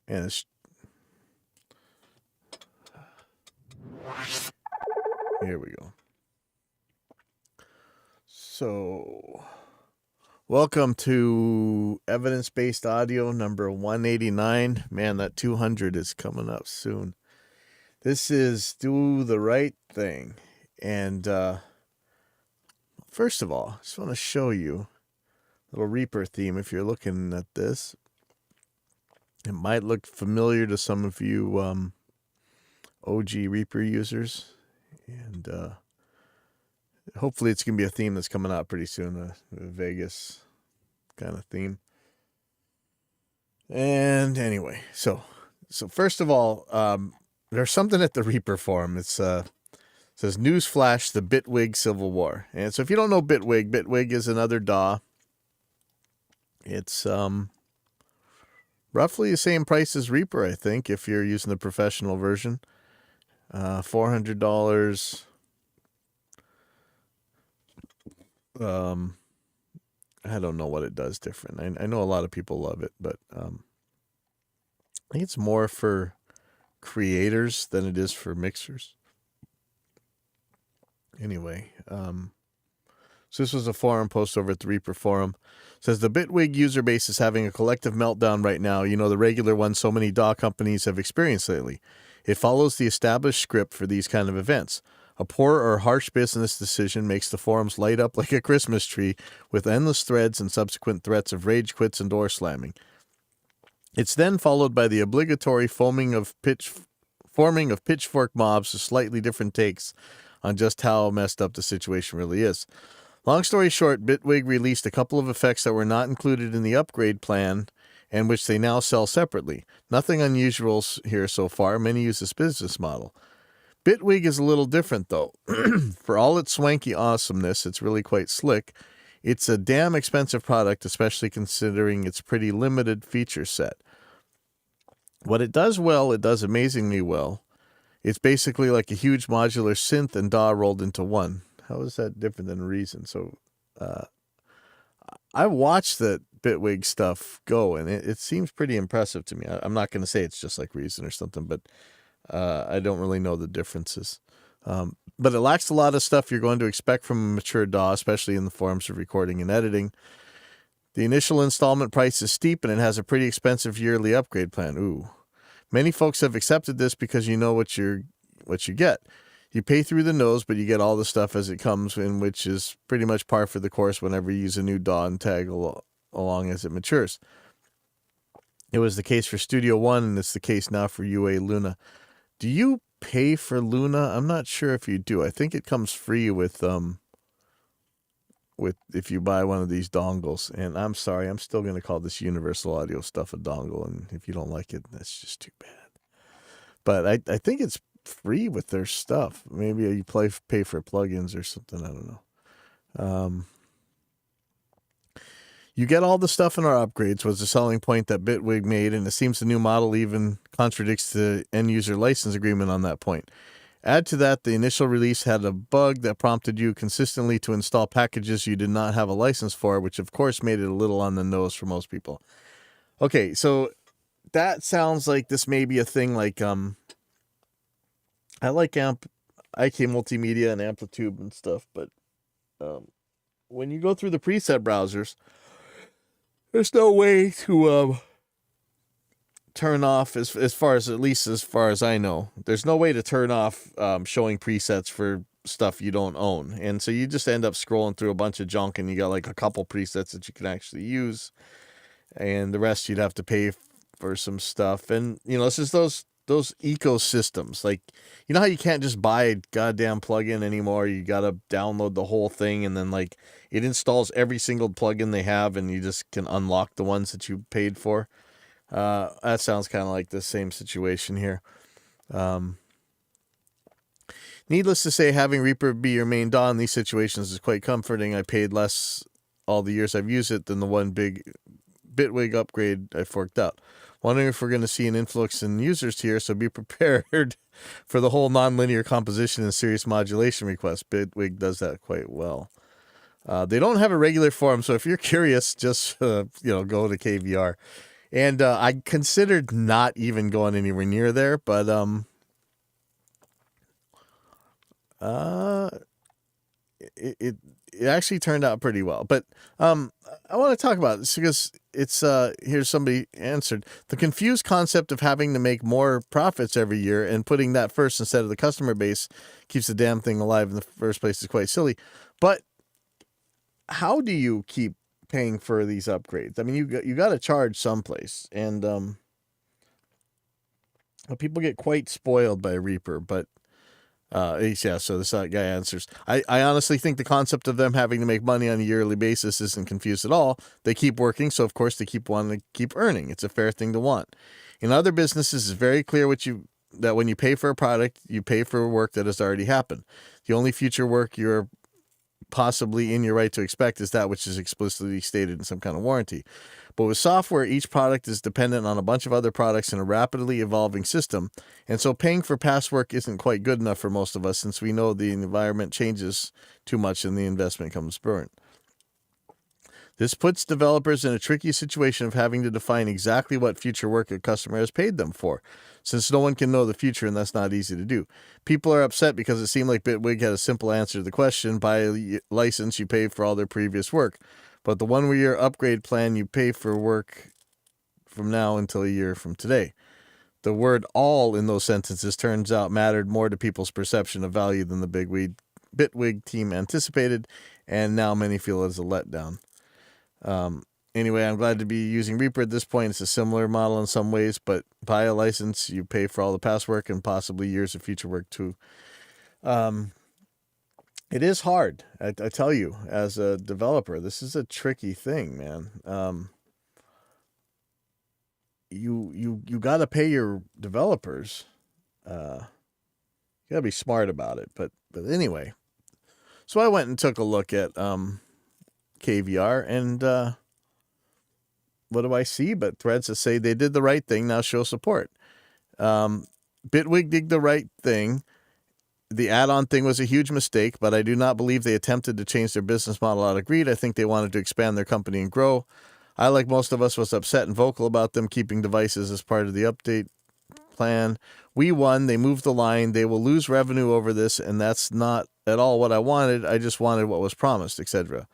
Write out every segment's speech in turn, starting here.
And it's, here we go. So, welcome to Evidence-Based Audio number 189. Man, that 200 is coming up soon. This is Do the Right Thing. And first of all, I just want to show you a little Reaper theme if you're looking at this. It might look familiar to some of you OG Reaper users. And hopefully it's going to be a theme that's coming out pretty soon, a Vegas kind of theme. And anyway, so first of all, there's something at the Reaper forum. It says Newsflash, the Bitwig Civil War. And so if you don't know Bitwig is another DAW. It's roughly the same price as Reaper, I think, if you're using the professional version. $400. I don't know what it does different. I know a lot of people love it, but I think it's more for creators than it is for mixers. Anyway, so this was a forum post over at the Reaper forum. It says the Bitwig user base is having a collective meltdown right now. You know, the regular one so many DAW companies have experienced lately. It follows the established script for these kind of events. A poor or harsh business decision makes the forums light up like a Christmas tree with endless threads and subsequent threats of rage quits and door slamming. It's then followed by the obligatory forming of pitchfork mobs with slightly different takes on just how messed up the situation really is. Long story short, Bitwig released a couple of effects that were not included in the upgrade plan and which they now sell separately. Nothing unusual here so far. Many use this business model. Bitwig is a little different, though. For all its swanky awesomeness, it's really quite slick. It's a damn expensive product, especially considering its pretty limited feature set. What it does well, it does amazingly well. It's basically like a huge modular synth and DAW rolled into one. How is that different than Reason? So, I watched the Bitwig stuff go, and it seems pretty impressive to me. I'm not going to say it's just like Reason or something, but I don't really know the differences. But it lacks a lot of stuff you're going to expect from a mature DAW, especially in the forms of recording and editing. The initial installment price is steep, and it has a pretty expensive yearly upgrade plan. Ooh. Many folks have accepted this because you know what you get. You pay through the nose, but you get all the stuff as it comes in, which is pretty much par for the course whenever you use a new DAW and tag along as it matures. It was the case for Studio One, and it's the case now for UA Luna. Do you pay for Luna? I'm not sure if you do. I think it comes free with if you buy one of these dongles. And I'm sorry, I'm still going to call this Universal Audio stuff a dongle, and if you don't like it, that's just too bad. But I think it's free with their stuff. Maybe you pay for plugins or something. I don't know. You get all the stuff in our upgrades was the selling point that Bitwig made, and it seems the new model even contradicts the end-user license agreement on that point. Add to that, the initial release had a bug that prompted you consistently to install packages you did not have a license for, which of course made it a little on the nose for most people. Okay, so that sounds like this may be a thing like, I like IK Multimedia and Amplitude and stuff, but when you go through the preset browsers, there's no way to turn off, at least as far as I know, there's no way to turn off showing presets for stuff you don't own. And so you just end up scrolling through a bunch of junk, and you got like a couple presets that you can actually use, and the rest you'd have to pay for some stuff. And, you know, it's just those ecosystems. Like, you know how you can't just buy a goddamn plugin anymore? You got to download the whole thing, and then like it installs every single plugin they have, and you just can unlock the ones that you paid for. That sounds kind of like the same situation here. Needless to say, having Reaper be your main DAW in these situations is quite comforting. I paid less all the years I've used it than the one big Bitwig upgrade I forked out. Wondering if we're going to see an influx in users here, so be prepared for the whole nonlinear composition and serious modulation requests. Bitwig does that quite well. They don't have a regular forum, so if you're curious, just go to KVR. And I considered not even going anywhere near there, but uh, it, it it actually turned out pretty well. But I want to talk about this because it's here's somebody answered the confused concept of having to make more profits every year and putting that first instead of the customer base keeps the damn thing alive in the first place is quite silly. But how do you keep paying for these upgrades? I mean, you got to charge someplace, and people get quite spoiled by Reaper, but yeah, so this guy answers. I honestly think the concept of them having to make money on a yearly basis isn't confused at all. They keep working, so of course they keep wanting to keep earning. It's a fair thing to want. In other businesses, it's very clear that when you pay for a product, you pay for work that has already happened. The only future work you're possibly in your right to expect is that which is explicitly stated in some kind of warranty. But with software, each product is dependent on a bunch of other products in a rapidly evolving system, and so paying for past work isn't quite good enough for most of us since we know the environment changes too much and the investment comes burnt. This puts developers in a tricky situation of having to define exactly what future work a customer has paid them for, since no one can know the future and that's not easy to do. People are upset because it seemed like Bitwig had a simple answer to the question: buy a license, you pay for all their previous work. But the 1 year upgrade plan, you pay for work from now until a year from today. The word all in those sentences turns out mattered more to people's perception of value than the Bitwig team anticipated, and now many feel it as a letdown. Anyway, I'm glad to be using Reaper at this point. It's a similar model in some ways, but buy a license, you pay for all the past work and possibly years of future work too. It is hard. I tell you, as a developer, this is a tricky thing, man. You got to pay your developers. You got to be smart about it. But anyway, so I went and took a look at KVR, and what do I see but threads that say they did the right thing, now show support. Bitwig did the right thing. The add-on thing was a huge mistake, but I do not believe they attempted to change their business model out of greed. I think they wanted to expand their company and grow. I, like most of us, was upset and vocal about them keeping devices as part of the update plan. We won. They moved the line. They will lose revenue over this, and that's not at all what I wanted. I just wanted what was promised, etc.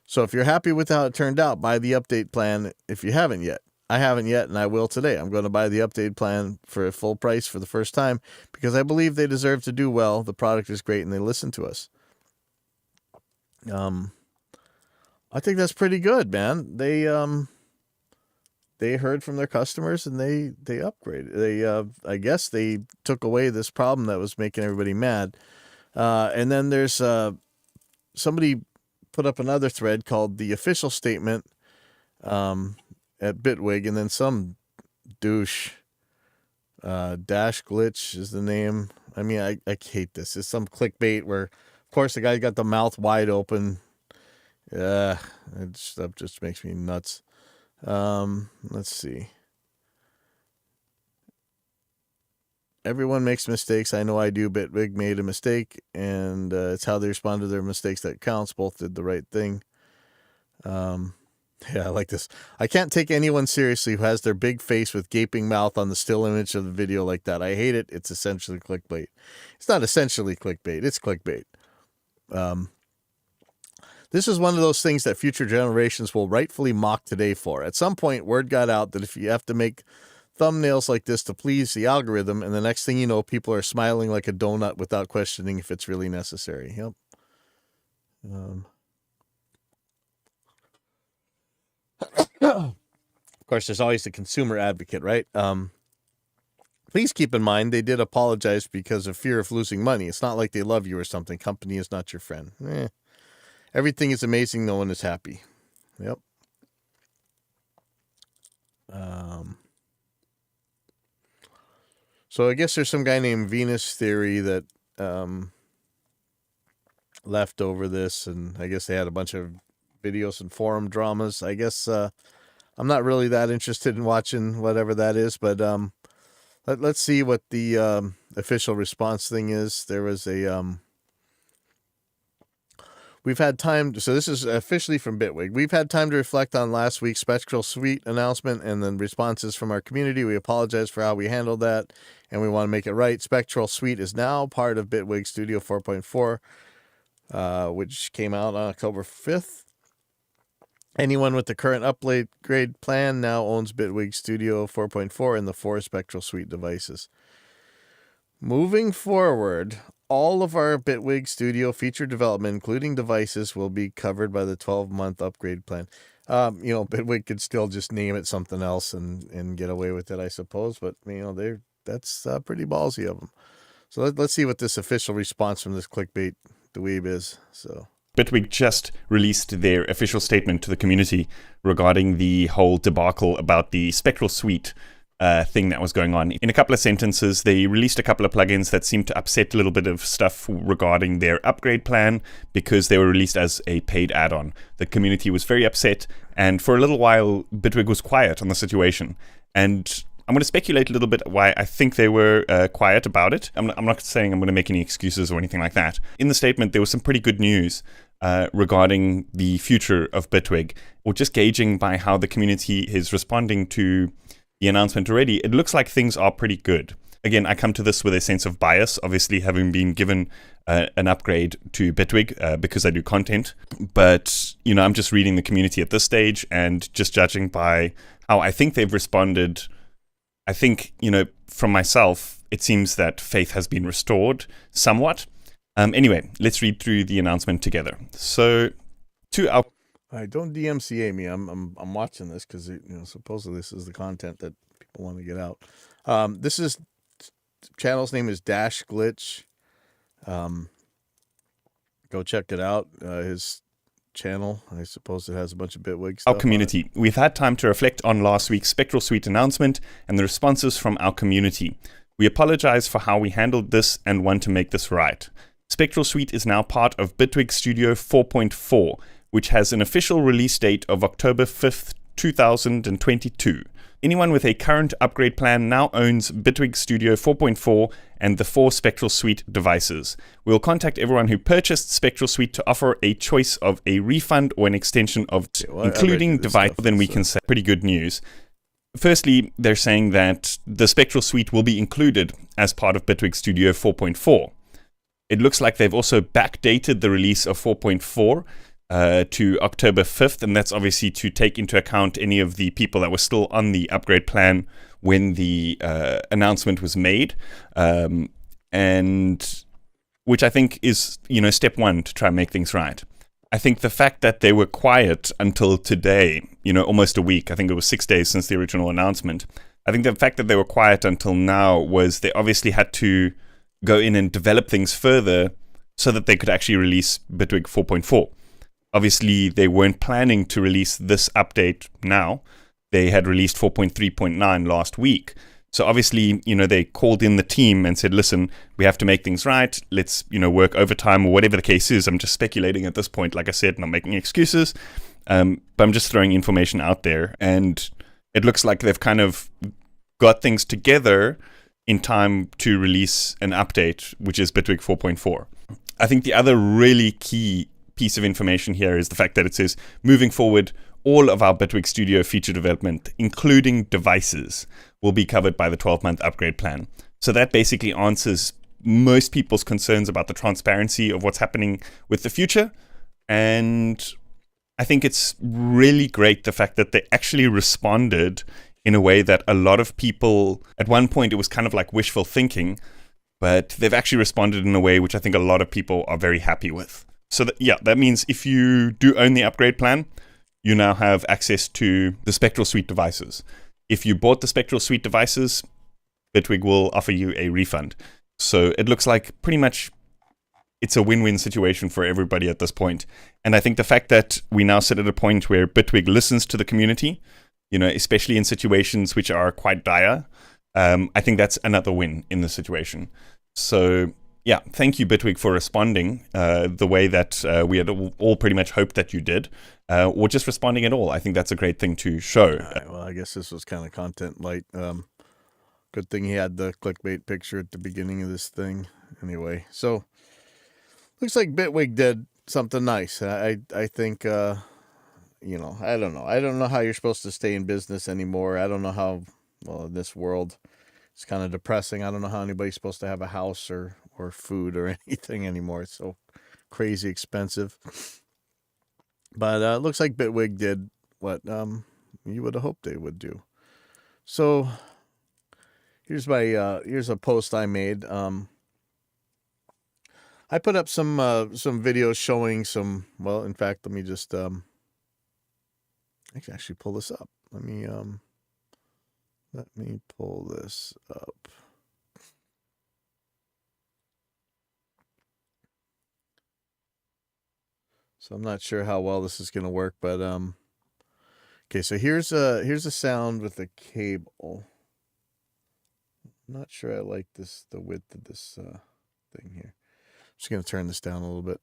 So if you're happy with how it turned out, buy the update plan if you haven't yet. I haven't yet, and I will today. I'm going to buy the update plan for a full price for the first time because I believe they deserve to do well. The product is great, and they listen to us. I think that's pretty good, man. They heard from their customers and they upgraded. I guess they took away this problem that was making everybody mad. And then there's somebody put up another thread called the official statement at Bitwig, and then some douche Dash Glitch is the name. I mean, I hate this. It's some clickbait where, of course, the guy got the mouth wide open. Stuff just makes me nuts. Let's see. Everyone makes mistakes. I know I do. Bitwig made a mistake, and it's how they respond to their mistakes that counts. Both did the right thing. Yeah, I like this. I can't take anyone seriously who has their big face with gaping mouth on the still image of the video like that. I hate it. It's essentially clickbait. It's not essentially clickbait. It's clickbait. This is one of those things that future generations will rightfully mock today for. At some point, word got out that if you have to make thumbnails like this to please the algorithm, and the next thing you know, people are smiling like a donut without questioning if it's really necessary. Yep. Of course, there's always the consumer advocate, right? Please keep in mind they did apologize because of fear of losing money. It's not like they love you or something. Company is not your friend. Everything is amazing. No one is happy. Yep. So I guess there's some guy named Venus Theory that left over this, and I guess they had a bunch of videos and forum dramas. I guess I'm not really that interested in watching whatever that is, but let's see what the official response thing is. There was a We've had time. So this is officially from Bitwig. We've had time to reflect on last week's Spectral Suite announcement and then responses from our community. We apologize for how we handled that, and we want to make it right. Spectral Suite is now part of Bitwig Studio 4.4, which came out on October 5th. Anyone with the current upgrade plan now owns Bitwig Studio 4.4 and the 4 Spectral Suite devices. Moving forward, all of our Bitwig Studio feature development, including devices, will be covered by the 12-month upgrade plan. Bitwig could still just name it something else and get away with it, I suppose. But, that's pretty ballsy of them. So let's see what this official response from this clickbait dweeb is. So Bitwig just released their official statement to the community regarding the whole debacle about the Spectral Suite thing that was going on. In a couple of sentences, they released a couple of plugins that seemed to upset a little bit of stuff regarding their upgrade plan because they were released as a paid add-on. The community was very upset, and for a little while, Bitwig was quiet on the situation. And I'm going to speculate a little bit why I think they were quiet about it. I'm not saying I'm going to make any excuses or anything like that. In the statement, there was some pretty good news regarding the future of Bitwig, or just gauging by how the community is responding to the announcement already. It looks like things are pretty good. Again, I come to this with a sense of bias, obviously having been given an upgrade to Bitwig because I do content. But, I'm just reading the community at this stage and just judging by how I think they've responded. I think, from myself, it seems that faith has been restored somewhat. Anyway, let's read through the announcement together. So, to our... All right, don't DMCA me. I'm watching this because supposedly this is the content that people want to get out. This is channel's name is Dash Glitch. Go check it out. His channel, I suppose it has a bunch of Bitwig stuff. Our community. We've had time to reflect on last week's Spectral Suite announcement and the responses from our community. We apologize for how we handled this and want to make this right. Spectral Suite is now part of Bitwig Studio 4.4, which has an official release date of October 5th, 2022. Anyone with a current upgrade plan now owns Bitwig Studio 4.4 and the 4 Spectral Suite devices. We'll contact everyone who purchased Spectral Suite to offer a choice of a refund or an extension of including device. Then we can say pretty good news. Firstly, they're saying that the Spectral Suite will be included as part of Bitwig Studio 4.4. It looks like they've also backdated the release of 4.4 to October 5th, and that's obviously to take into account any of the people that were still on the upgrade plan when the announcement was made, and which I think is, step one to try and make things right. I think the fact that they were quiet until today, almost a week, I think it was 6 days since the original announcement. I think the fact that they were quiet until now was they obviously had to go in and develop things further so that they could actually release Bitwig 4.4. Obviously, they weren't planning to release this update now. They had released 4.3.9 last week. So obviously, they called in the team and said, listen, we have to make things right. Let's, work overtime or whatever the case is. I'm just speculating at this point, like I said, not making excuses. But I'm just throwing information out there. And it looks like they've kind of got things together in time to release an update, which is Bitwig 4.4. I think the other really key piece of information here is the fact that it says, moving forward, all of our Bitwig Studio feature development, including devices, will be covered by the 12-month upgrade plan. So that basically answers most people's concerns about the transparency of what's happening with the future. And I think it's really great the fact that they actually responded in a way that a lot of people, at one point it was kind of like wishful thinking, but they've actually responded in a way which I think a lot of people are very happy with. So that means if you do own the upgrade plan, you now have access to the Spectral Suite devices. If you bought the Spectral Suite devices, Bitwig will offer you a refund. So it looks like pretty much it's a win-win situation for everybody at this point. And I think the fact that we now sit at a point where Bitwig listens to the community, especially in situations which are quite dire, I think that's another win in the situation. So yeah, thank you, Bitwig, for responding the way that we had all pretty much hoped that you did, or just responding at all. I think that's a great thing to show. All right, well, I guess this was kind of content light. Good thing he had the clickbait picture at the beginning of this thing. Anyway, so looks like Bitwig did something nice. I think you know, I don't know. I don't know how you're supposed to stay in business anymore. I don't know how, well, in this world, it's kind of depressing. I don't know how anybody's supposed to have a house or food or anything anymore. It's so crazy expensive. But it looks like Bitwig did what you would have hoped they would do. So here's my here's a post I made. I put up some videos showing some. Well, in fact, let me just I can actually pull this up. Let me pull this up. So I'm not sure how well this is going to work, but okay. So here's a sound with a cable. I'm not sure I like the width of this thing here. I'm just going to turn this down a little bit.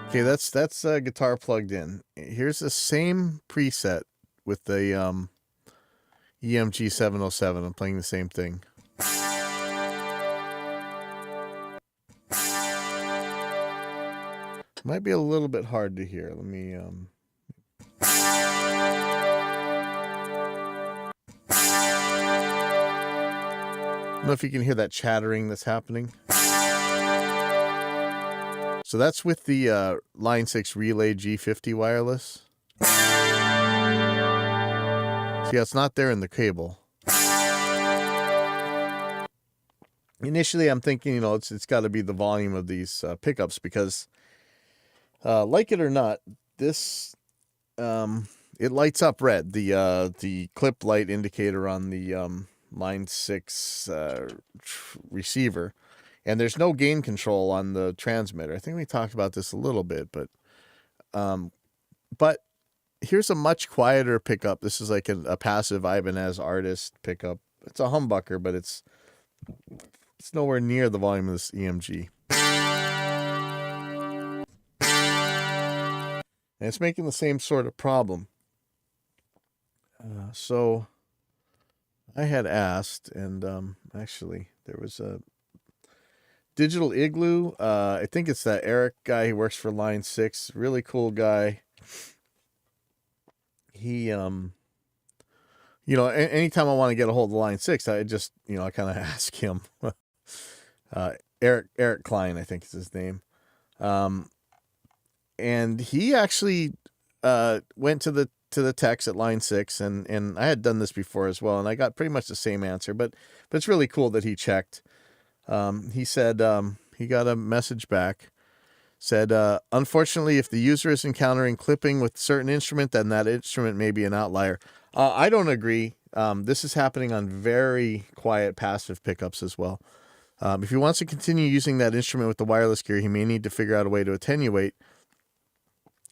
Okay, that's guitar plugged in. Here's the same preset with the EMG 707. I'm playing the same thing. Might be a little bit hard to hear. Let me I don't know if you can hear that chattering that's happening. So that's with the Line 6 Relay G50 wireless. See, it's not there in the cable. Initially, I'm thinking, you know, it's got to be the volume of these pickups because, like it or not, this it lights up red. The clip light indicator on the Line 6 receiver. And there's no gain control on the transmitter. I think we talked about this a little bit, but here's a much quieter pickup. This is like a passive Ibanez Artist pickup. It's a humbucker, but it's nowhere near the volume of this EMG. And it's making the same sort of problem. So I had asked, and actually there was a Digital Igloo. I think it's that Eric guy. He works for Line 6. Really cool guy. He, you know, anytime I want to get a hold of Line 6, I just, you know, I kind of ask him. Eric Klein, I think is his name. And he actually went to the techs at Line 6, and I had done this before as well, and I got pretty much the same answer. But it's really cool that he checked. He said he got a message back. Said, unfortunately, if the user is encountering clipping with a certain instrument, then that instrument may be an outlier. I don't agree. This is happening on very quiet passive pickups as well. If he wants to continue using that instrument with the wireless gear, he may need to figure out a way to attenuate,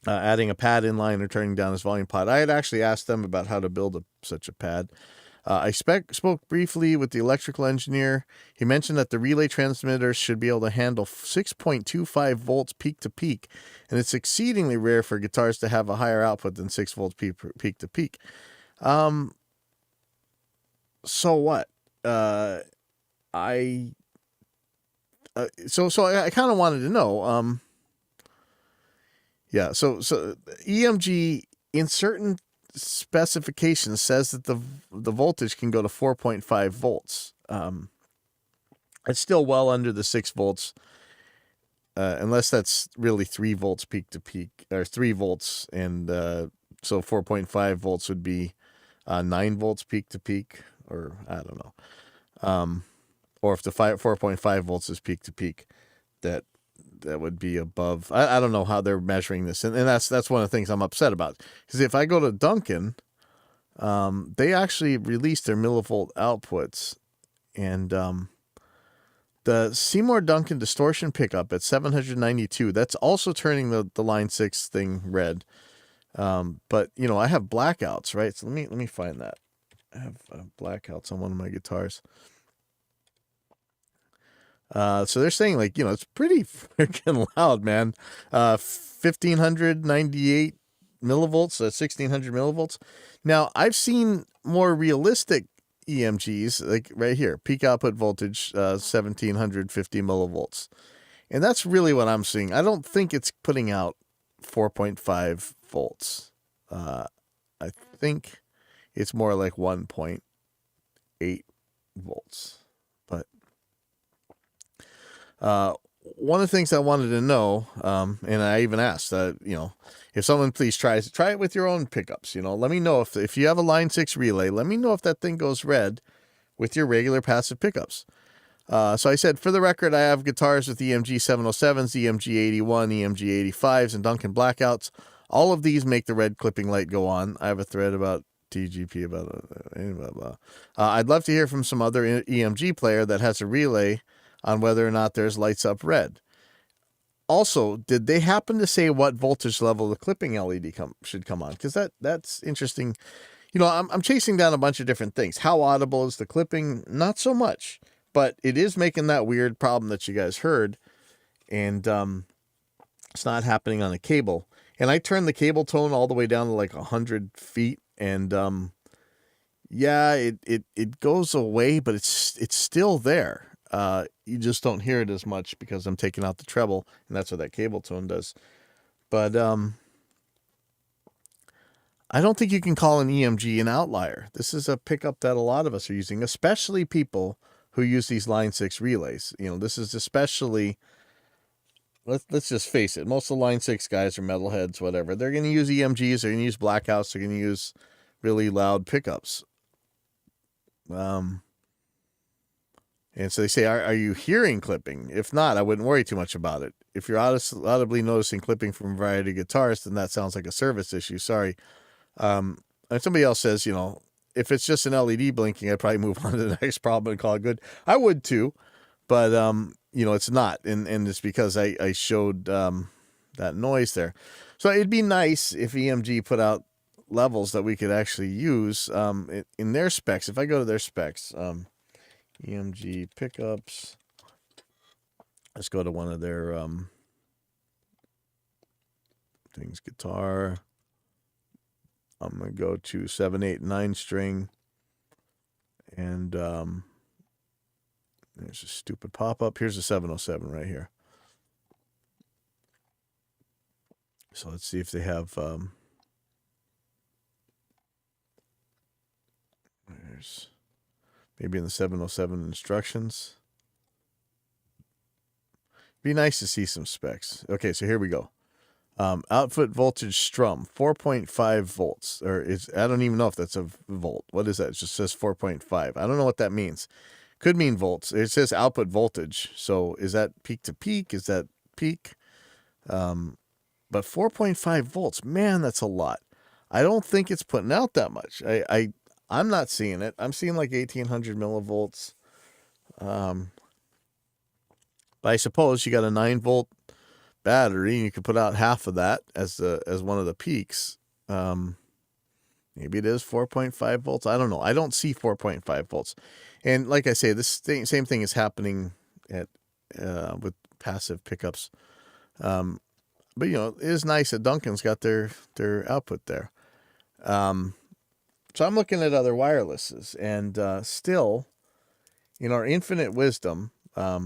adding a pad inline or turning down his volume pot. I had actually asked them about how to build such a pad. I spoke briefly with the electrical engineer. He mentioned that the relay transmitters should be able to handle 6.25 volts peak to peak, and it's exceedingly rare for guitars to have a higher output than 6 volts peak to peak. So what? So I kind of wanted to know. Yeah. So EMG in certain specifications says that the voltage can go to 4.5 volts. It's still well under the 6 volts, unless that's really 3 volts peak to peak, or 3 volts, and so 4.5 volts would be 9 volts peak to peak, or I don't know. Or if the 4.5 volts is peak to peak, that would be above. I don't know how they're measuring this, and that's one of the things I'm upset about. Because if I go to Duncan, they actually released their millivolt outputs, and the Seymour Duncan distortion pickup at 792. That's also turning the Line 6 thing red. But you know, I have blackouts, right? So let me find that. I have blackouts on one of my guitars. So they're saying, like, you know, it's pretty freaking loud, man. 1598 millivolts, 1600 millivolts. Now, I've seen more realistic EMGs, like right here, peak output voltage, 1750 millivolts. And that's really what I'm seeing. I don't think it's putting out 4.5 volts. I think it's more like 1.8 volts. But one of the things I wanted to know, and I even asked, if someone please try it with your own pickups. Let me know if you have a Line 6 relay, let me know if that thing goes red with your regular passive pickups. So I said, for the record, I have guitars with EMG 707s, EMG 81, EMG 85s, and Duncan Blackouts. All of these make the red clipping light go on. I have a thread about TGP about blah, blah. I'd love to hear from some other EMG player that has a relay on whether or not there's lights up red. Also, did they happen to say what voltage level the clipping LED should come on? Because that's interesting. I'm chasing down a bunch of different things. How audible is the clipping? Not so much. But it is making that weird problem that you guys heard, and it's not happening on a cable. And I turned the cable tone all the way down to like 100 feet, and it goes away, but it's still there. You just don't hear it as much because I'm taking out the treble, and that's what that cable tone does. But I don't think you can call an EMG an outlier. This is a pickup that a lot of us are using, especially people who use these Line 6 relays. This is especially, let's just face it, most of the Line 6 guys are metalheads, whatever. They're going to use EMGs, they're going to use blackouts, they're going to use really loud pickups. And so they say, are you hearing clipping? If not, I wouldn't worry too much about it. If you're audibly noticing clipping from a variety of guitars, then that sounds like a service issue. Sorry. And somebody else says, if it's just an LED blinking, I'd probably move on to the next problem and call it good. I would too, but it's not, and it's because I showed that noise there. So it'd be nice if EMG put out levels that we could actually use in their specs. If I go to their specs, EMG pickups, let's go to one of their things, guitar. I'm going to go to 7, 8, 9 string. And there's a stupid pop-up. Here's a 707 right here. So let's see if they have... there's maybe in the 707 instructions. Be nice to see some specs. Okay, so here we go. Output voltage strum 4.5 volts, or I don't even know if that's a volt. What is that? It just says 4.5. I don't know what that means. Could mean volts. It says output voltage. So is that peak to peak? Is that peak? But 4.5 volts, man, that's a lot. I don't think it's putting out that much. I'm not seeing it. I'm seeing like 1800 millivolts. But I suppose you got a 9-volt battery, and you could put out half of that as one of the peaks. Maybe it is 4.5 volts. I don't know. I don't see 4.5 volts. And like I say, same thing is happening with passive pickups. But it is nice that Duncan's got their output there. So I'm looking at other wirelesses, and still, in our infinite wisdom, I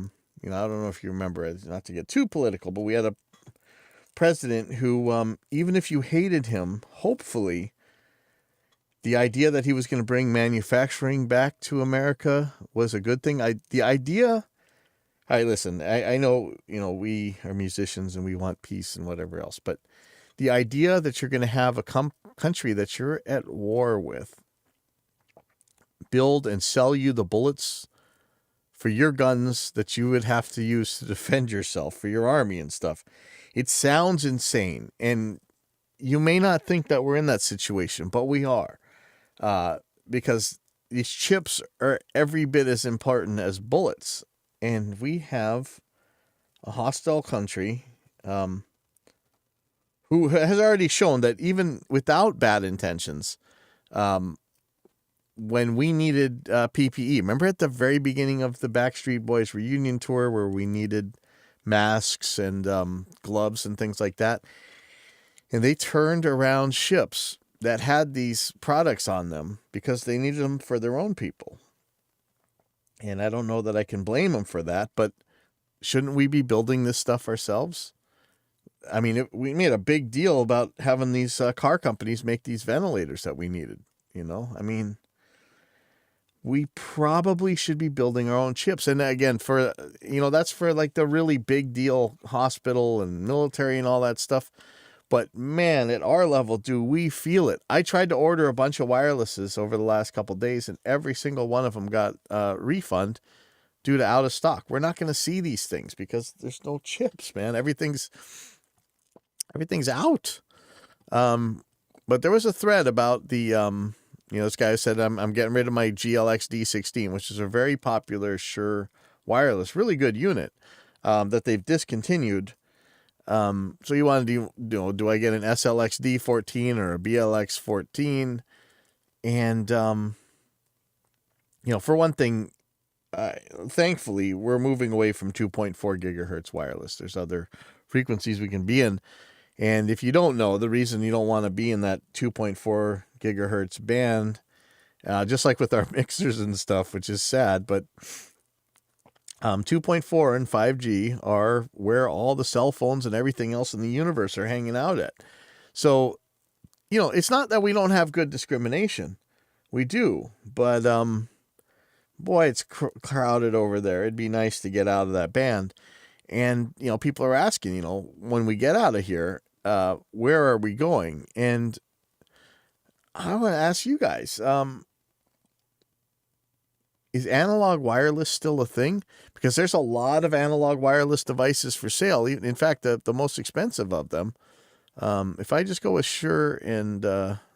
don't know if you remember, not to get too political, but we had a president who, even if you hated him, hopefully, the idea that he was going to bring manufacturing back to America was a good thing. The idea, listen, I know, we are musicians and we want peace and whatever else, but the idea that you're going to have a country that you're at war with build and sell you the bullets for your guns that you would have to use to defend yourself, for your army and stuff. It sounds insane. And you may not think that we're in that situation, but we are. Because these chips are every bit as important as bullets. And we have a hostile country who has already shown that even without bad intentions, when we needed PPE, remember at the very beginning of the Backstreet Boys reunion tour where we needed masks and gloves and things like that, and they turned around ships that had these products on them because they needed them for their own people. And I don't know that I can blame them for that, but shouldn't we be building this stuff ourselves? I mean, we made a big deal about having these car companies make these ventilators that we needed. I mean, we probably should be building our own chips. And again, that's for like the really big deal hospital and military and all that stuff. But man, at our level, do we feel it? I tried to order a bunch of wirelesses over the last couple of days, and every single one of them got a refund due to out of stock. We're not going to see these things because there's no chips, man. Everything's out. But there was a thread about the, this guy said, I'm getting rid of my GLX D16, which is a very popular Shure wireless, really good unit, that they've discontinued. So you want to do I get an SLX D14 or a BLX 14? And, for one thing, thankfully, we're moving away from 2.4 gigahertz wireless. There's other frequencies we can be in. And if you don't know, the reason you don't want to be in that 2.4 gigahertz band, just like with our mixers and stuff, which is sad, but 2.4 and 5G are where all the cell phones and everything else in the universe are hanging out at. So, it's not that we don't have good discrimination. We do, but boy, it's crowded over there. It'd be nice to get out of that band. And, people are asking, when we get out of here, where are we going? And I want to ask you guys, is analog wireless still a thing? Because there's a lot of analog wireless devices for sale. In fact, the most expensive of them, if I just go with Shure and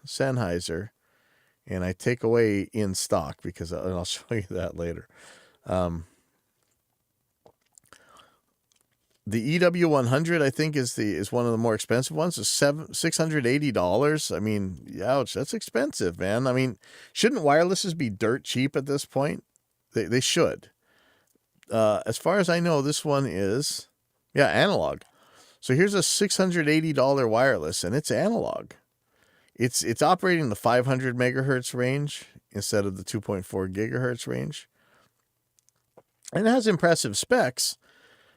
Sennheiser, and I take away in stock, because I'll show you that later. The EW100, I think, is one of the more expensive ones. It's $680. I mean, ouch, that's expensive, man. I mean, shouldn't wirelesses be dirt cheap at this point? They should. As far as I know, this one is, analog. So here's a $680 wireless, and it's analog. It's operating the 500 megahertz range instead of the 2.4 gigahertz range. And it has impressive specs.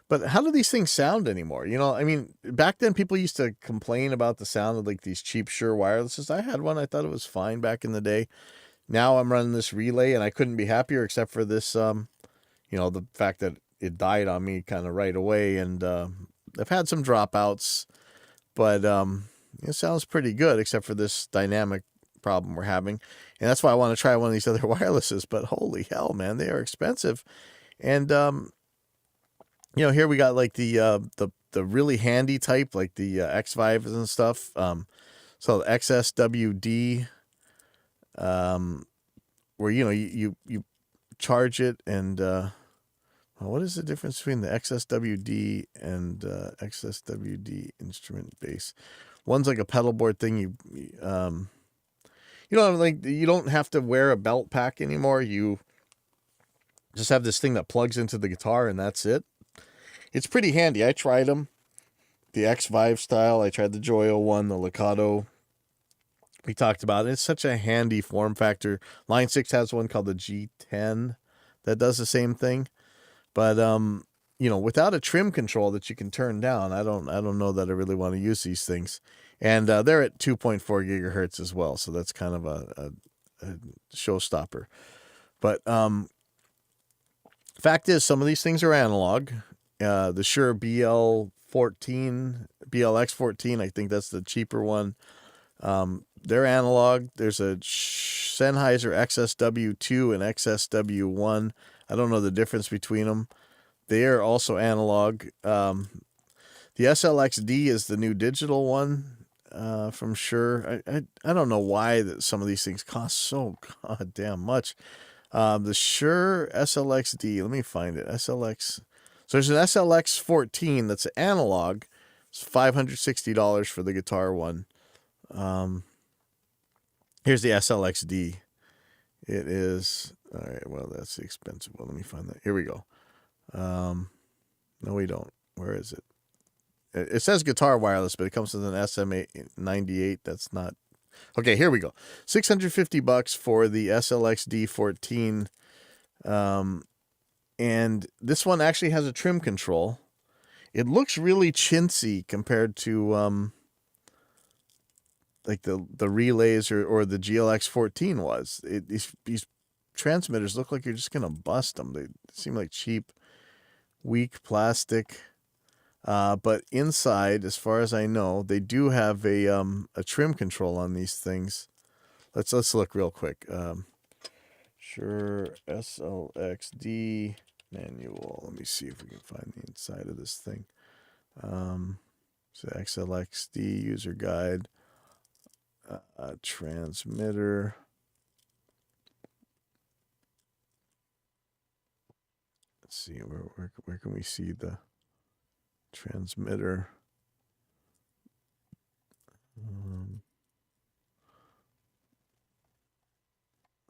But how do these things sound anymore? I mean, back then people used to complain about the sound of like these cheap Shure wirelesses. I had one. I thought it was fine back in the day. Now I'm running this Relay and I couldn't be happier except for this, the fact that it died on me kind of right away. And I've had some dropouts, but it sounds pretty good except for this dynamic problem we're having. And that's why I want to try one of these other wirelesses. But holy hell, man, they are expensive. And, here we got like the really handy type, like the X5s and stuff. So the XSWD, where you charge it, and what is the difference between the XSWD and XSWD instrument base? One's like a pedal board thing. Like you don't have to wear a belt pack anymore. You just have this thing that plugs into the guitar, and that's it. It's pretty handy. I tried them, the X5 style. I tried the Joyo one, the Lakato. We talked about it. It's such a handy form factor. Line 6 has one called the G10 that does the same thing. But, without a trim control that you can turn down, I don't know that I really want to use these things. And they're at 2.4 gigahertz as well. So that's kind of a showstopper. But fact is, some of these things are analog. The Shure BLX 14, I think that's the cheaper one. They're analog. There's a Sennheiser XSW2 and XSW1. I don't know the difference between them. They are also analog. The SLX-D is the new digital one from Shure. I don't know why that some of these things cost so goddamn much. The Shure SLX-D, let me find it. SLX. So there's an SLX 14 that's analog. It's $560 for the guitar one. Here's the SLX-D. It is, all right, well, that's the expensive one. Let me find that. Here we go. No, we don't. Where is it? It says guitar wireless, but it comes with an SM98. That's not. Okay, here we go. $650 for the SLX D14. And this one actually has a trim control. It looks really chintzy compared to like the relays or the GLX 14 was. These transmitters look like you're just gonna bust them. They seem like cheap, weak plastic. But inside, as far as I know, they do have a trim control on these things. Let's look real quick. Shure SLXD manual. Let me see if we can find the inside of this thing. So XLXD user guide, transmitter. Let's see where can we see the transmitter?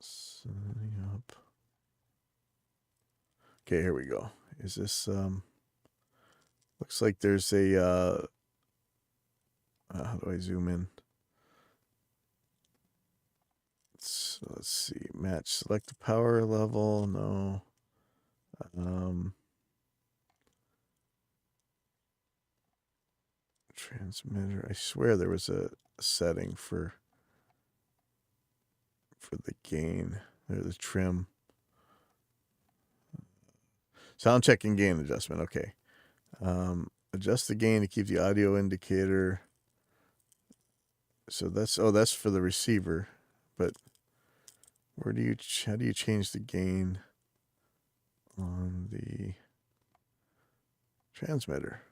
Setting up. Okay, here we go. Is this looks like there's a how do I zoom in? Let's see. Match. Select the power level. No. Transmitter. I swear there was a setting for the gain or the trim. Sound check and gain adjustment. Okay. Adjust the gain to keep the audio indicator. So that's for the receiver, but how do you change the gain on the transmitter?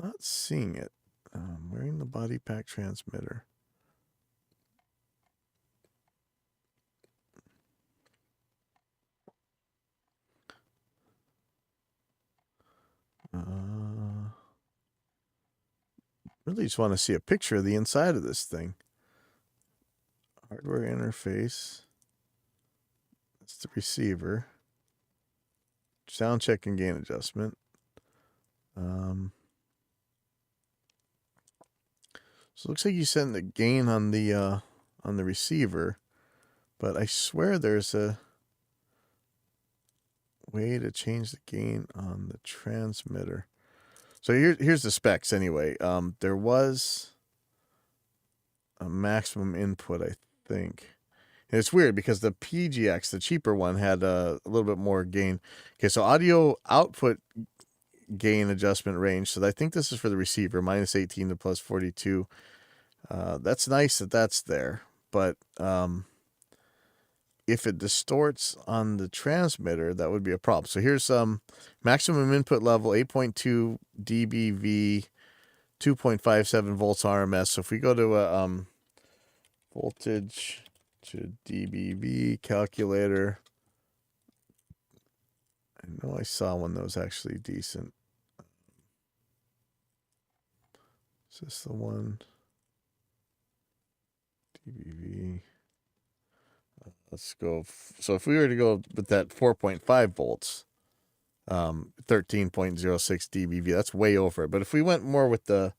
Not seeing it. Wearing the body pack transmitter. Really just want to see a picture of the inside of this thing. Hardware interface. That's the receiver. Sound check and gain adjustment. So it looks like you send the gain on the receiver, but I swear there's a way to change the gain on the transmitter. So here's the specs anyway. There was a maximum input, I think. And it's weird because the PGX, the cheaper one, had a little bit more gain. Okay, so audio output gain adjustment range. So I think this is for the receiver, -18 to +42. That's nice that that's there, but if it distorts on the transmitter, that would be a problem. So here's maximum input level 8.2 dBV, 2.57 volts RMS. So if we go to a voltage to dBV calculator, I know I saw one that was actually decent. Is this the one? dBV. Let's go. So if we were to go with that 4.5 volts, 13.06 dBV, that's way over it. But if we went more with the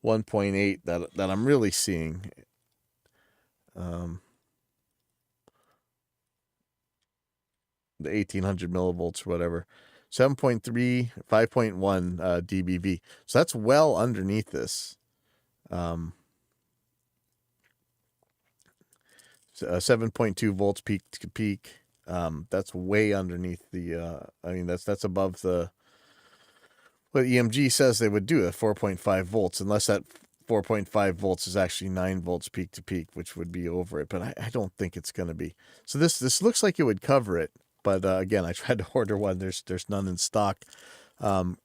1.8 that I'm really seeing, the 1800 millivolts or whatever, 7.3, 5.1 dBV. So that's well underneath this. 7.2 volts peak to peak. That's way underneath the. I mean, that's above the what EMG says they would do at 4.5 volts, unless that 4.5 volts is actually 9 volts peak to peak, which would be over it. But I don't think it's going to be. So this looks like it would cover it. But again, I tried to order one. There's none in stock. But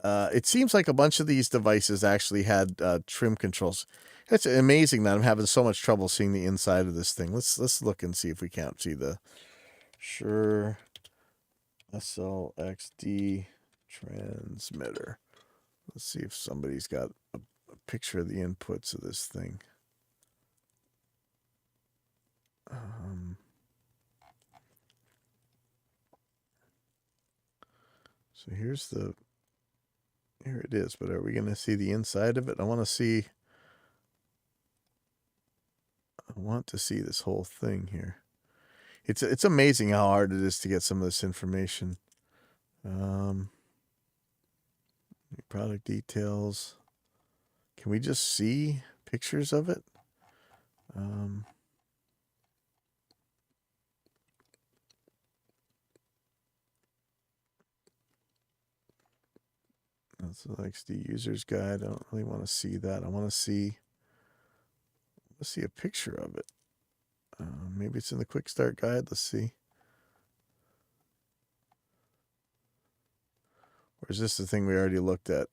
it seems like a bunch of these devices actually had trim controls. It's amazing that I'm having so much trouble seeing the inside of this thing. Let's look and see if we can't see the Shure SLXD transmitter. Let's see if somebody's got a picture of the inputs of this thing. So here's the Here it is, but are we going to see the inside of it? I want to see this whole thing here. It's amazing how hard it is to get some of this information. Product details. Can we just see pictures of it? That's like the user's guide. I don't really want to see that. I want to see a picture of it. Maybe it's in the quick start guide. Let's see. Or is this the thing we already looked at?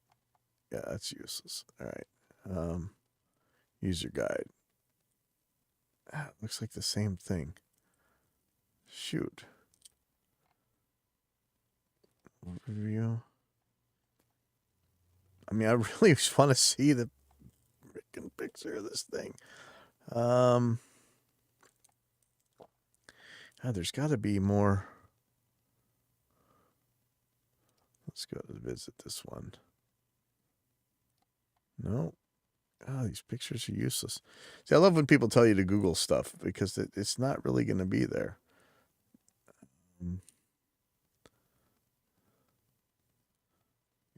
Yeah, that's useless. All right. User guide. Looks like the same thing. Shoot. Overview. I mean, I really just want to see the freaking picture of this thing. There's got to be more. Let's go to visit this one. No. These pictures are useless. See, I love when people tell you to Google stuff because it's not really going to be there.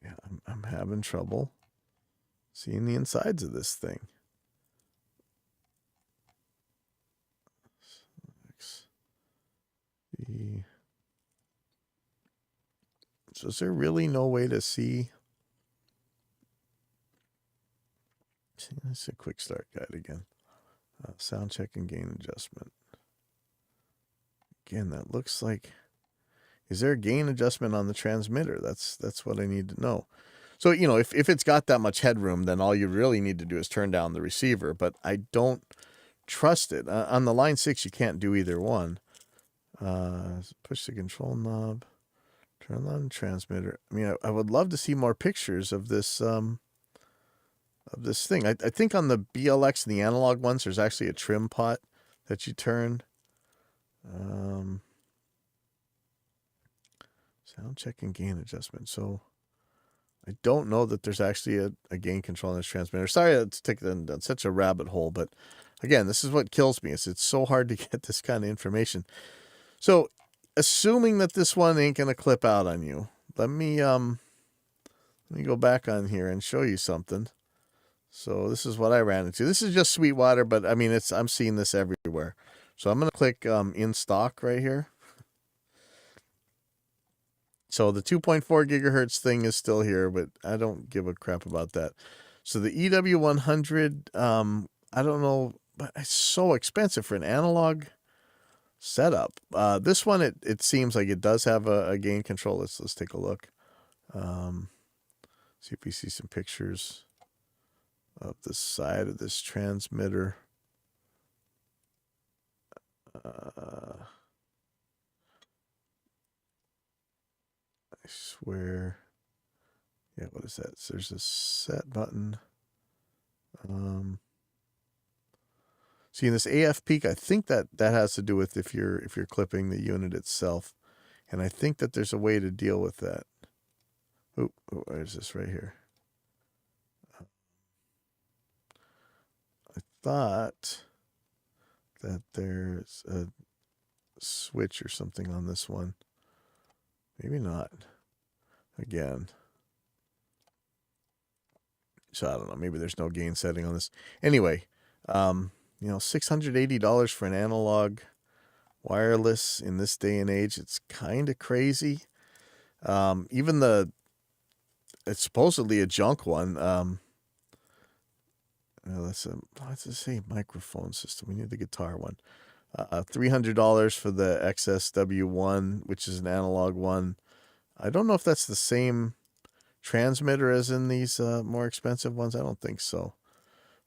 Yeah, I'm having trouble seeing the insides of this thing. So is there really no way to see? That's a quick start guide again. Sound check and gain adjustment. Again, that looks like. Is there a gain adjustment on the transmitter? That's what I need to know. So, if it's got that much headroom, then all you really need to do is turn down the receiver. But I don't trust it. On the Line 6, you can't do either one. Push the control knob. Turn on the transmitter. I mean, I would love to see more pictures of this thing. I think on the BLX and the analog ones, there's actually a trim pot that you turn. Sound check and gain adjustment. So I don't know that there's actually a gain control in this transmitter. Sorry to take down such a rabbit hole, but again, this is what kills me. It's so hard to get this kind of information. So assuming that this one ain't going to clip out on you, let me go back on here and show you something. So this is what I ran into. This is just Sweetwater, but I mean, I'm seeing this everywhere. So I'm going to click in stock right here. So the 2.4 gigahertz thing is still here, but I don't give a crap about that. So the EW100, I don't know, but it's so expensive for an analog setup. This one, it seems like it does have a gain control. Let's take a look. See if we see some pictures of the side of this transmitter. I swear. Yeah, what is that? So there's a set button. See, in this AF peak, I think that has to do with if you're clipping the unit itself, and I think that there's a way to deal with that. Oh, where's this right here? I thought that there's a switch or something on this one. Maybe not. Again. So I don't know. Maybe there's no gain setting on this. Anyway, $680 for an analog wireless in this day and age. It's kind of crazy. Even it's supposedly a junk one. Let's just say microphone system. We need the guitar one. $300 for the XSW1, which is an analog one. I don't know if that's the same transmitter as in these more expensive ones. I don't think so.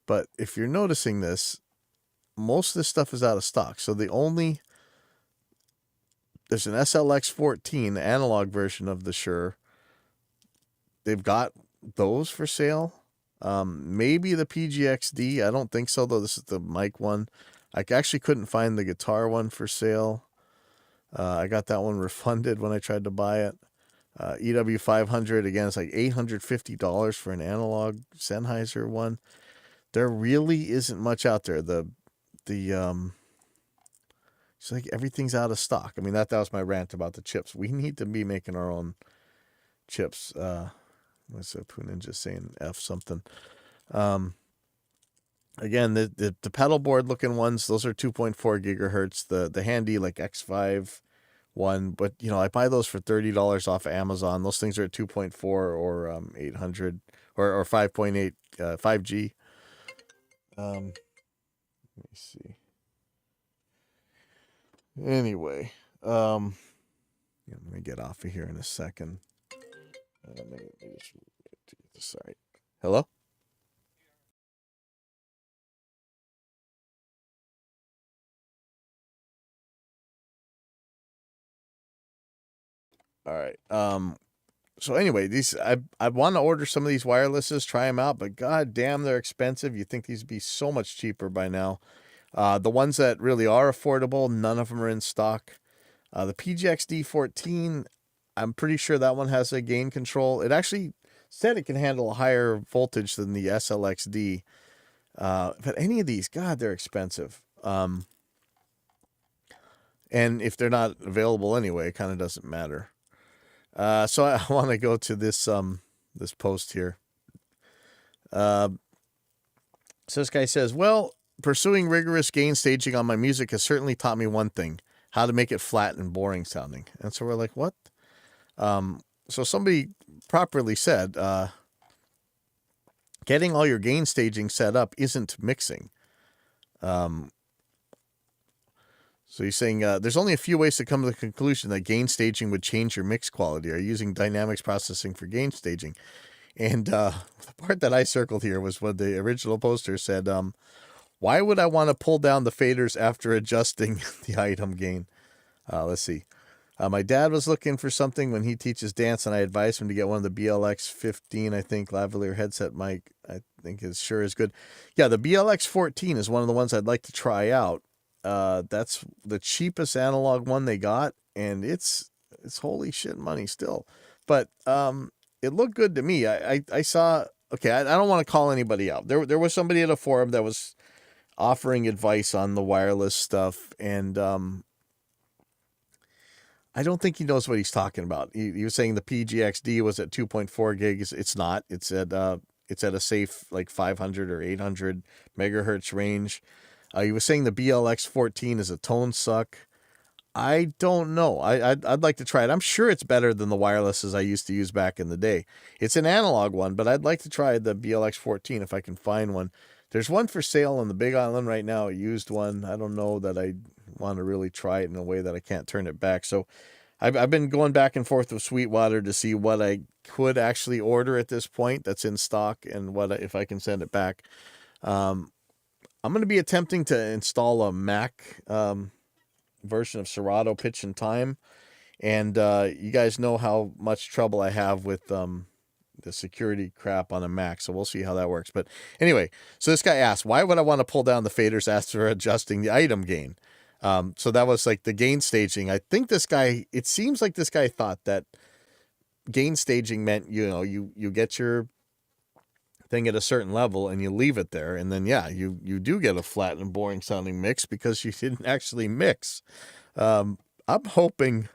But if you're noticing this, most of this stuff is out of stock. So there's an SLX14 analog version of the Shure. They've got those for sale. Maybe the PGXD. I don't think so, though. This is the mic one. I actually couldn't find the guitar one for sale. I got that one refunded when I tried to buy it. EW500, again, it's like $850 for an analog Sennheiser one. There really isn't much out there. It's like everything's out of stock. I mean, that was my rant about the chips. We need to be making our own chips. What's Poonin just saying? F something. Again, the pedal board looking ones, those are 2.4 gigahertz. The handy like X5 one, but I buy those for $30 off of Amazon. Those things are at 2.4 or 800 or 5.8 5G. Let me see. Anyway, I'm gonna get off of here in a second. Let me just get the site. Hello? All right. So anyway, these I want to order some of these wirelesses, try them out, but god damn, they're expensive. You think these would be so much cheaper by now. The ones that really are affordable, none of them are in stock. The PGX D14, I'm pretty sure that one has a gain control. It actually said it can handle a higher voltage than the SLXD. But any of these, god, they're expensive. And if they're not available anyway, it kind of doesn't matter. So I want to go to this post here. So this guy says, well, pursuing rigorous gain staging on my music has certainly taught me one thing: how to make it flat and boring sounding. And so we're like, what? So somebody properly said, getting all your gain staging set up isn't mixing. So he's saying there's only a few ways to come to the conclusion that gain staging would change your mix quality. Are you using dynamics processing for gain staging? And the part that I circled here was what the original poster said. Why would I want to pull down the faders after adjusting the item gain? Let's see. My dad was looking for something when he teaches dance, and I advised him to get one of the BLX 15, I think, lavalier headset mic. I think it sure is good. Yeah, the BLX 14 is one of the ones I'd like to try out. That's the cheapest analog one they got, and it's holy shit money still. But it looked good to me. I saw, okay, I don't want to call anybody out. There was somebody at a forum that was offering advice on the wireless stuff, and I don't think he knows what he's talking about. He was saying the PGXD was at 2.4 gigs. It's not. It's at a safe like 500 or 800 megahertz range. He was saying the BLX 14 is a tone suck. I don't know. I'd like to try it. I'm sure it's better than the wirelesses I used to use back in the day. It's an analog one, but I'd like to try the BLX 14 if I can find one. There's one for sale on the Big Island right now, a used one. I don't know that I want to really try it in a way that I can't turn it back. So I've been going back and forth with Sweetwater to see what I could actually order at this point that's in stock and what if I can send it back. I'm going to be attempting to install a Mac version of Serato Pitch and Time. And you guys know how much trouble I have with the security crap on a Mac, so we'll see how that works. But anyway, so this guy asked, why would I want to pull down the faders after adjusting the item gain? So that was like the gain staging. I think it seems like this guy thought that gain staging meant, you get your thing at a certain level and you leave it there. And then, yeah, you do get a flat and boring sounding mix because you didn't actually mix. I'm hoping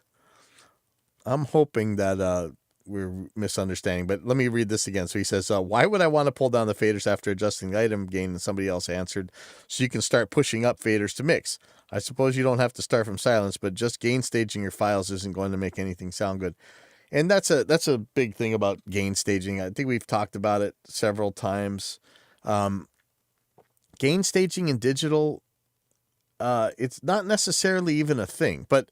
that we're misunderstanding, but let me read this again. So he says, why would I want to pull down the faders after adjusting the item gain? And somebody else answered, so you can start pushing up faders to mix. I suppose you don't have to start from silence, but just gain staging your files isn't going to make anything sound good. And that's a big thing about gain staging. I think we've talked about it several times. Gain staging in digital, it's not necessarily even a thing, but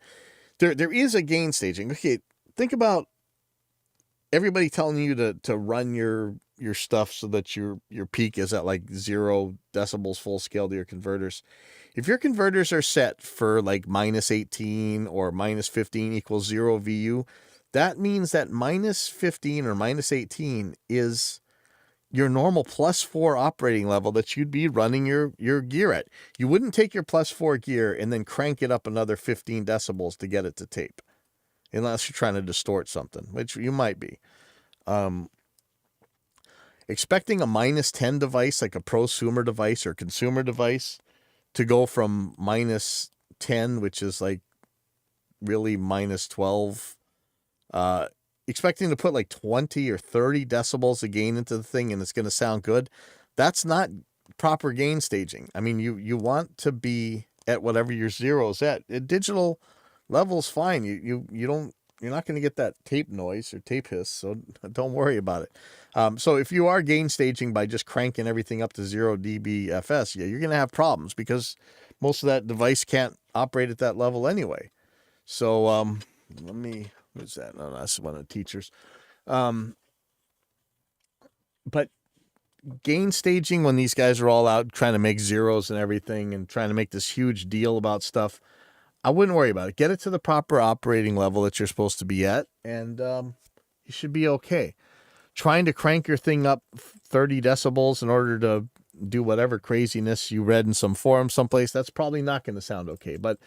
there is a gain staging. Okay, think about everybody telling you to run your stuff so that your peak is at like 0 decibels full scale to your converters. If your converters are set for like minus 18 or minus 15 equals 0 VU, that means that minus 15 or minus 18 is your normal +4 operating level that you'd be running your gear at. You wouldn't take your +4 gear and then crank it up another 15 decibels to get it to tape. unless you're trying to distort something, which you might be. Expecting a -10 device like a prosumer device or consumer device to go from -10, which is like really -12, expecting to put like 20 or 30 decibels of gain into the thing and it's going to sound good, that's not proper gain staging. I mean, you want to be at whatever your zero is at. Digital level's fine. You're not going to get that tape noise or tape hiss, so don't worry about it. So if you are gain staging by just cranking everything up to 0 dB FS, yeah, you're going to have problems because most of that device can't operate at that level anyway. So what's that? No, that's one of the teachers. But gain staging, when these guys are all out trying to make zeros and everything and trying to make this huge deal about stuff, I wouldn't worry about it. Get it to the proper operating level that you're supposed to be at, and you should be okay. Trying to crank your thing up 30 decibels in order to do whatever craziness you read in some forum someplace, that's probably not going to sound okay. But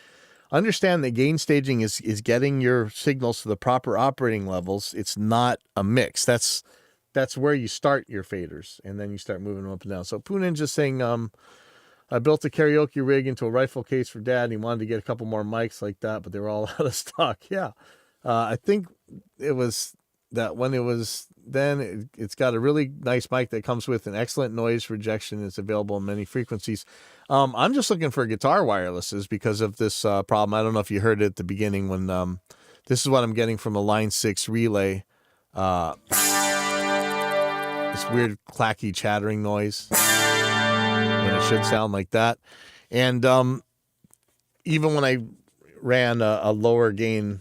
understand that gain staging is getting your signals to the proper operating levels. It's not a mix. That's where you start your faders, and then you start moving them up and down. So Poo Ninja's saying, I built a karaoke rig into a rifle case for Dad, and he wanted to get a couple more mics like that, but they were all out of stock. Yeah. I think it was that when it was then, it's got a really nice mic that comes with an excellent noise rejection. It's available in many frequencies. I'm just looking for guitar wirelesses because of this problem. I don't know if you heard it at the beginning when this is what I'm getting from a Line 6 relay. This weird clacky chattering noise when it should sound like that. And even when I ran a lower gain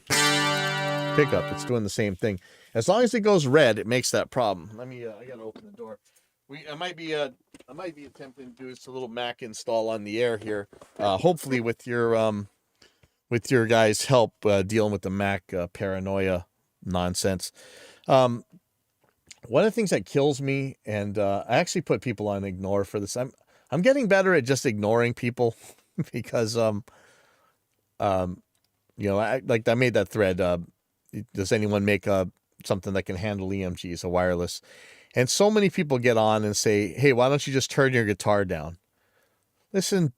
pickup, it's doing the same thing. As long as it goes red, it makes that problem. Let me I gotta open the door. I might be attempting to do this a little Mac install on the air here. Hopefully with your guys' help dealing with the Mac paranoia nonsense. One of the things that kills me, and I actually put people on ignore for this. I'm getting better at just ignoring people because I made that thread. Does anyone make something that can handle EMGs, a wireless? And so many people get on and say, "Hey, why don't you just turn your guitar down?" Listen,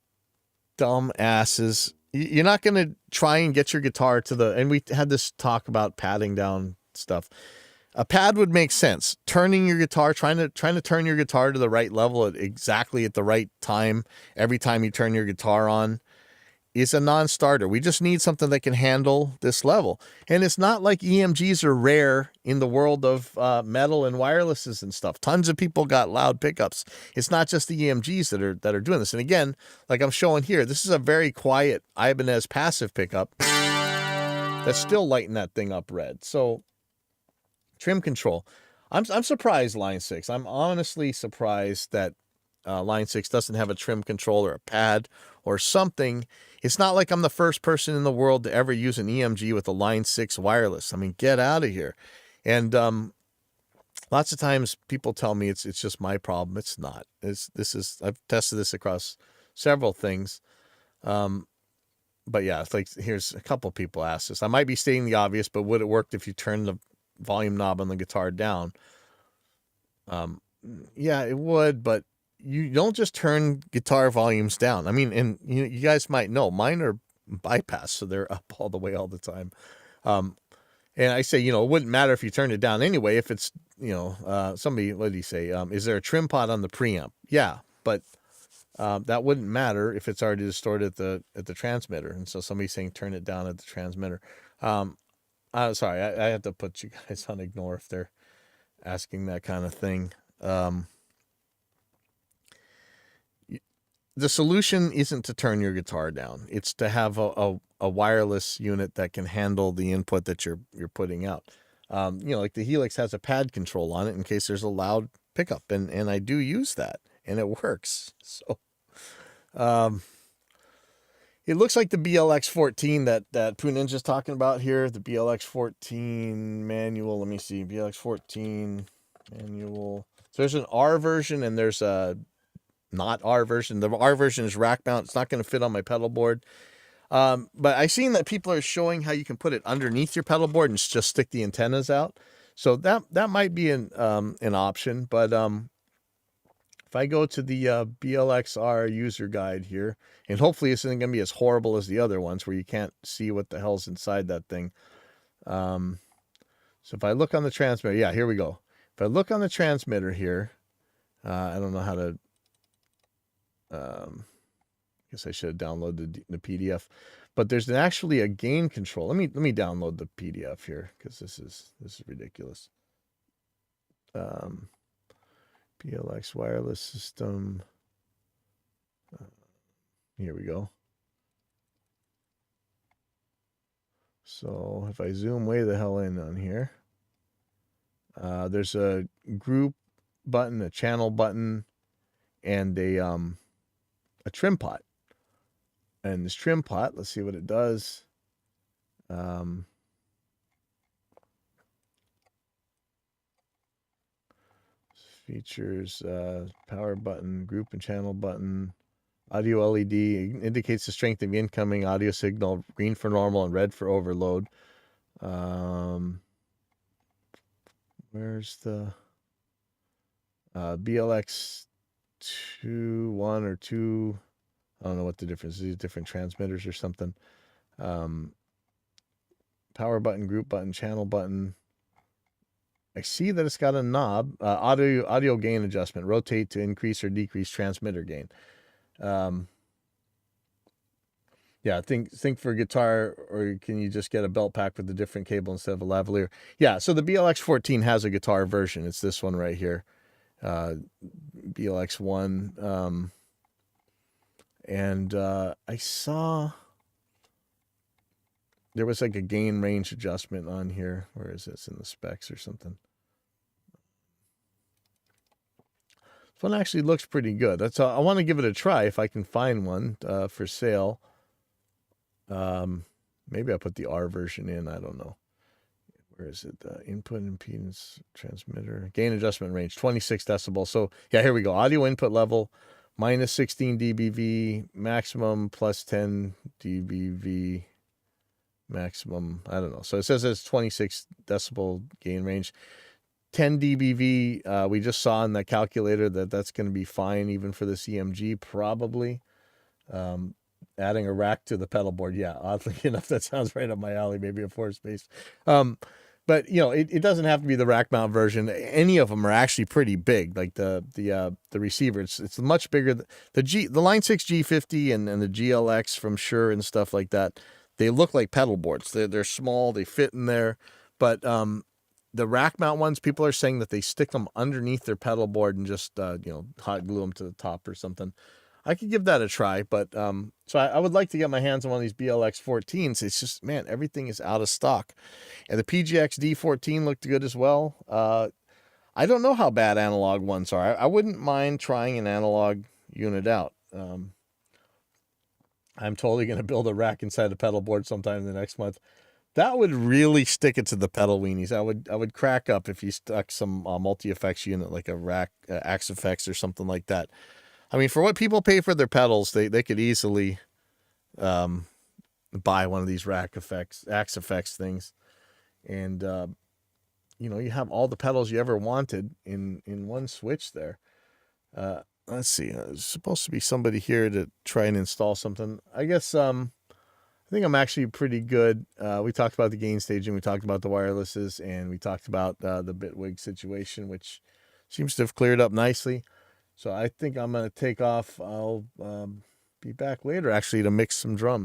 dumb asses. You're not going to try and get your guitar to the. And we had this talk about padding down stuff. A pad would make sense. Turning your guitar, trying to turn your guitar to the right level exactly at the right time every time you turn your guitar on is a non-starter. We just need something that can handle this level. And it's not like EMGs are rare in the world of metal and wirelesses and stuff. Tons of people got loud pickups. It's not just the EMGs that are doing this. And again, like I'm showing here, this is a very quiet Ibanez passive pickup that's still lighting that thing up red. So trim control. I'm surprised Line 6. I'm honestly surprised that Line 6 doesn't have a trim control or a pad or something. It's not like I'm the first person in the world to ever use an EMG with a Line 6 wireless. I mean, get out of here. And lots of times people tell me it's just my problem. It's not. I've tested this across several things. But yeah, it's like here's a couple people asked this. I might be stating the obvious, but would it work if you turn the volume knob on the guitar down? Yeah, it would, but you don't just turn guitar volumes down. I mean, and you guys might know mine are bypass, so they're up all the way all the time. And I say, it wouldn't matter if you turn it down anyway. If it's, somebody, what did he say? Is there a trim pot on the preamp? Yeah, but that wouldn't matter if it's already distorted at the transmitter. And so somebody's saying turn it down at the transmitter. Sorry, I have to put you guys on ignore if they're asking that kind of thing. The solution isn't to turn your guitar down. It's to have a wireless unit that can handle the input that you're putting out. Like the Helix has a pad control on it in case there's a loud pickup, and I do use that, and it works. So, it looks like the BLX14 that Poo Ninja's talking about here, the BLX14 manual. Let me see, BLX14 manual. So there's an R version and there's a not R version. The R version is rack mount. It's not going to fit on my pedal board. But I seen that people are showing how you can put it underneath your pedal board and just stick the antennas out. So that might be an option. But if I go to the BLXR user guide here, and hopefully this isn't going to be as horrible as the other ones where you can't see what the hell's inside that thing. So if I look on the transmitter, yeah, here we go. If I look on the transmitter here, I don't know how to. Guess I should have downloaded the PDF, but there's actually a gain control. Let me download the PDF here because this is ridiculous. BLX wireless system. Here we go. So if I zoom way the hell in on here, there's a group button, a channel button, and a trim pot. And this trim pot, let's see what it does. Features power button, group and channel button, audio LED, indicates the strength of the incoming audio signal, green for normal and red for overload. Where's the BLX 2, 1 or 2? I don't know what the difference is. These different transmitters or something. Power button, group button, channel button. I see that it's got a knob, audio gain adjustment, rotate to increase or decrease transmitter gain. Yeah, think for guitar, or can you just get a belt pack with a different cable instead of a lavalier? Yeah, so the BLX14 has a guitar version. It's this one right here, BLX1. And I saw there was like a gain range adjustment on here. Where is this in the specs or something? This one actually looks pretty good. That's I want to give it a try if I can find one for sale. Maybe I put the R version in. I don't know. Where is it? Input impedance transmitter gain adjustment range 26 decibels. So yeah, here we go. Audio input level minus 16 dBV, maximum plus 10 dBV, maximum, I don't know. So it says it's 26 decibel gain range. 10 dBV, we just saw in the calculator that's going to be fine even for the CMG, probably. Adding a rack to the pedal board, yeah, oddly enough, that sounds right up my alley, maybe a force space. But you know, it doesn't have to be the rack mount version. Any of them are actually pretty big. Like the receiver, it's much bigger. The Line 6 G50 and the GLX from Shure and stuff like that. They look like pedal boards. They're small. They fit in there. But the rack mount ones, people are saying that they stick them underneath their pedal board and just hot glue them to the top or something. I could give that a try, but so I would like to get my hands on one of these BLX 14s. It's just, man, everything is out of stock. And the PGX D14 looked good as well. I don't know how bad analog ones are. I wouldn't mind trying an analog unit out. I'm totally going to build a rack inside the pedal board sometime in the next month. That would really stick it to the pedal weenies. I would crack up if you stuck some multi-effects unit like a rack, Axe Effects or something like that. I mean, for what people pay for their pedals, they could easily buy one of these Axe Effects things. And, you have all the pedals you ever wanted in one switch there. Let's see. There's supposed to be somebody here to try and install something. I guess I think I'm actually pretty good. We talked about the gain staging. We talked about the wirelesses. And we talked about the Bitwig situation, which seems to have cleared up nicely. So I think I'm going to take off. I'll be back later, actually, to mix some drums.